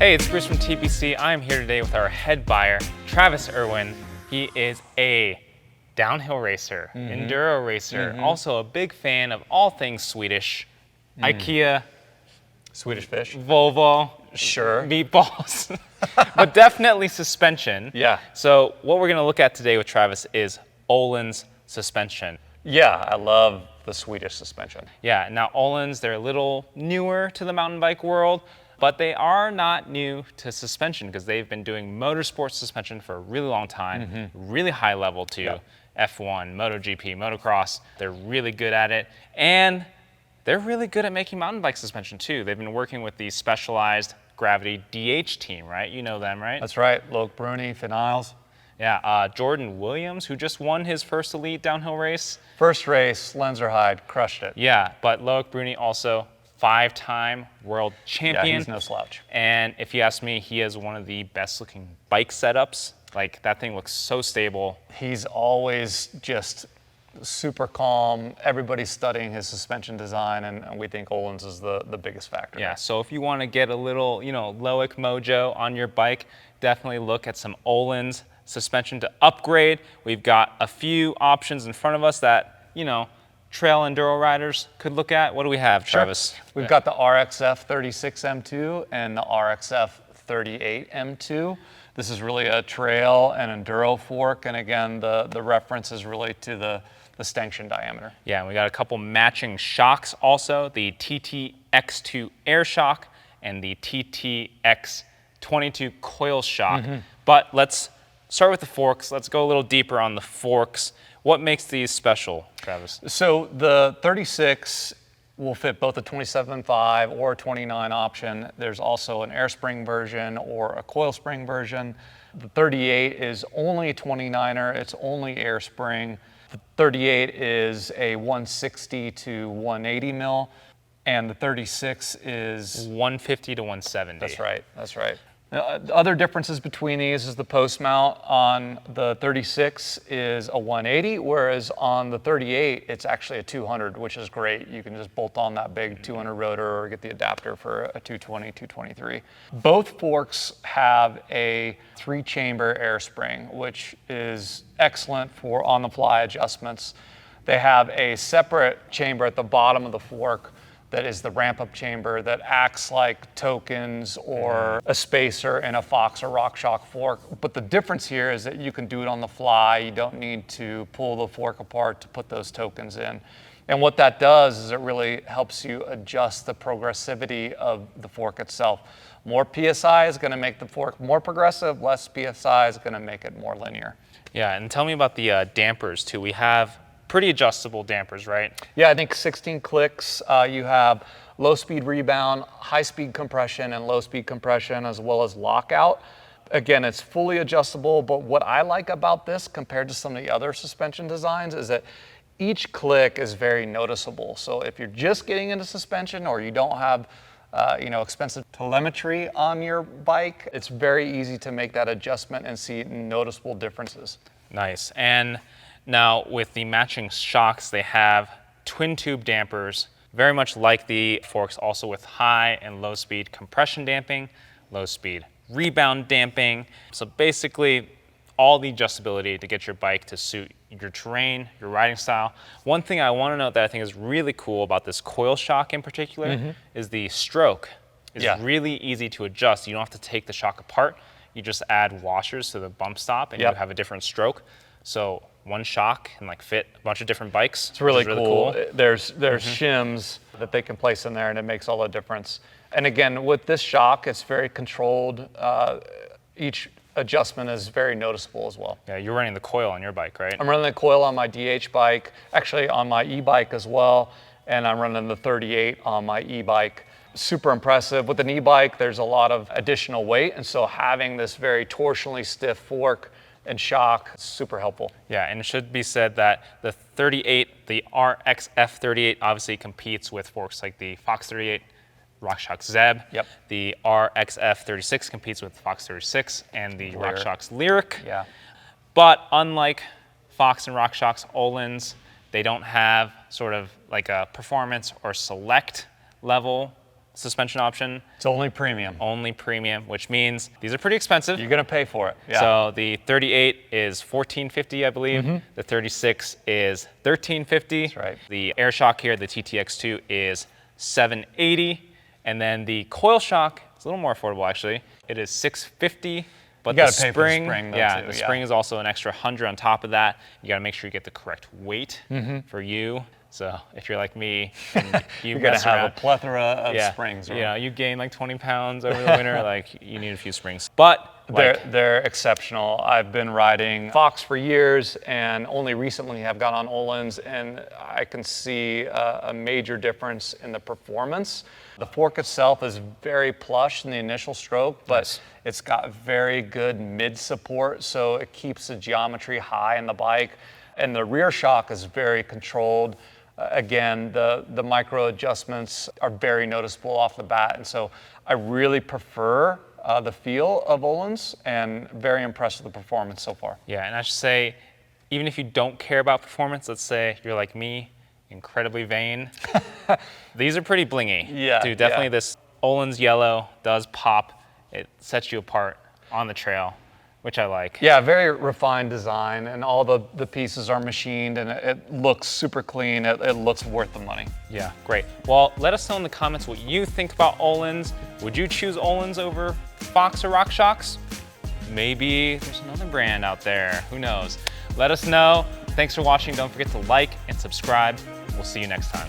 Hey, it's Bruce from TPC. I'm here today with our head buyer, Travis Erwin. He is a downhill racer, enduro racer, also a big fan of all things Swedish, IKEA, Swedish fish. Volvo, Sure. meatballs, but definitely suspension. Yeah. So what we're gonna look at today with Travis is Öhlins suspension. Yeah, I love the Swedish suspension. Yeah, now Öhlins, they're a little newer to the mountain bike world, but they are not new to suspension because they've been doing motorsports suspension for a really long time, really high level too. F1, MotoGP, motocross, they're really good at it. And they're really good at making mountain bike suspension too. They've been working with the specialized gravity DH team, right? You know them, right? That's right. Loke Bruni, Finn Isles. Yeah, Jordan Williams, who just won his first elite downhill race. First race, Lenzerheide, crushed it. Yeah, but Loic Bruni also 5-time world champion. Yeah, he's no slouch. And if you ask me, he has one of the best looking bike setups. Like, that thing looks so stable. He's always just super calm. Everybody's studying his suspension design, and we think Öhlins is the biggest factor. Yeah, so if you want to get a little, Loic mojo on your bike, definitely look at some Öhlins suspension to upgrade. We've got a few options in front of us that, trail enduro riders could look at. What do we have, Travis? Sure. We've got the RXF36 M2 and the RXF38 M2. This is really a trail and enduro fork, and again, the reference is really to the stanchion diameter. Yeah, and we got a couple matching shocks also, the TTX Air Shock and the TTX 22 Coil Shock. But let's start with the forks. Let's go a little deeper on the forks. What makes these special, Travis? So the 36 will fit both a 27.5 or a 29 option. There's also an air spring version or a coil spring version. The 38 is only a 29er. It's only air spring. The 38 is a 160 to 180 mil, and the 36 is 150 to 170. That's right. That's right. Other differences between these is the post mount on the 36 is a 180, whereas on the 38, it's actually a 200, which is great. You can just bolt on that big 200 rotor or get the adapter for a 220, 223. Both forks have a 3-chamber air spring, which is excellent for on-the-fly adjustments. They have a separate chamber at the bottom of the fork that is the ramp-up chamber that acts like tokens or a spacer in a Fox or RockShox fork. But the difference here is that you can do it on the fly. You don't need to pull the fork apart to put those tokens in. And what that does is it really helps you adjust the progressivity of the fork itself. More PSI is going to make the fork more progressive, less PSI is going to make it more linear. Yeah, and tell me about the dampers too. We have pretty adjustable dampers, right? Yeah, I think 16 clicks. You have low speed rebound, high speed compression, and low speed compression, as well as lockout. Again, it's fully adjustable, but what I like about this compared to some of the other suspension designs is that each click is very noticeable. So if you're just getting into suspension or you don't have expensive telemetry on your bike, it's very easy to make that adjustment and see noticeable differences. Nice. And now with the matching shocks, they have twin tube dampers, very much like the forks, also with high and low speed compression damping, low speed rebound damping. So basically all the adjustability to get your bike to suit your terrain, your riding style. One thing I want to note that I think is really cool about this coil shock in particular is the stroke is really easy to adjust. You don't have to take the shock apart. You just add washers to the bump stop and you have a different stroke. So one shock can fit a bunch of different bikes. It's really cool. There's shims that they can place in there, and it makes all the difference. And again, with this shock, it's very controlled. Each adjustment is very noticeable as well. Yeah, you're running the coil on your bike, right? I'm running the coil on my DH bike, actually on my e-bike as well, and I'm running the 38 on my e-bike. Super impressive. With an e-bike, there's a lot of additional weight, and so having this very torsionally stiff fork and shock, super helpful. Yeah, and it should be said that the 38, the RXF38 obviously competes with forks like the Fox 38, RockShox Zeb. Yep. The RXF36 competes with Fox 36 and the RockShox Lyric. Yeah. But unlike Fox and RockShox, Öhlins, they don't have sort of like a performance or select level suspension option. It's only premium. Only premium, which means these are pretty expensive. You're gonna pay for it. Yeah. So the 38 is $1450, I believe. The 36 is $1350. That's right. The Air Shock here, the TTX2, is $780. And then the Coil Shock is a little more affordable, actually. It is $650. But you gotta the pay spring, for the spring, though, yeah, too, the spring is also an extra $100 on top of that. You gotta make sure you get the correct weight for you. So if you're like me, and you You're gonna mess have around, a plethora of springs. Right? Yeah, you gain like 20 pounds over the winter, like you need a few springs. But they're exceptional. I've been riding Fox for years and only recently have got on Öhlins, and I can see a major difference in the performance. The fork itself is very plush in the initial stroke, but it's got very good mid support, so it keeps the geometry high in the bike. And the rear shock is very controlled. Again, the micro adjustments are very noticeable off the bat, and so I really prefer the feel of Öhlins, and very impressed with the performance so far. Yeah, and I should say, even if you don't care about performance, let's say you're like me, incredibly vain, these are pretty blingy. Yeah, Dude, definitely yeah. this Öhlins yellow does pop. It sets you apart on the trail, which I like. Yeah, very refined design, and all the pieces are machined, and it looks super clean. It looks worth the money. Yeah, great. Well, let us know in the comments what you think about Öhlins. Would you choose Öhlins over Fox or RockShox? Maybe there's another brand out there. Who knows? Let us know. Thanks for watching. Don't forget to like and subscribe. We'll see you next time.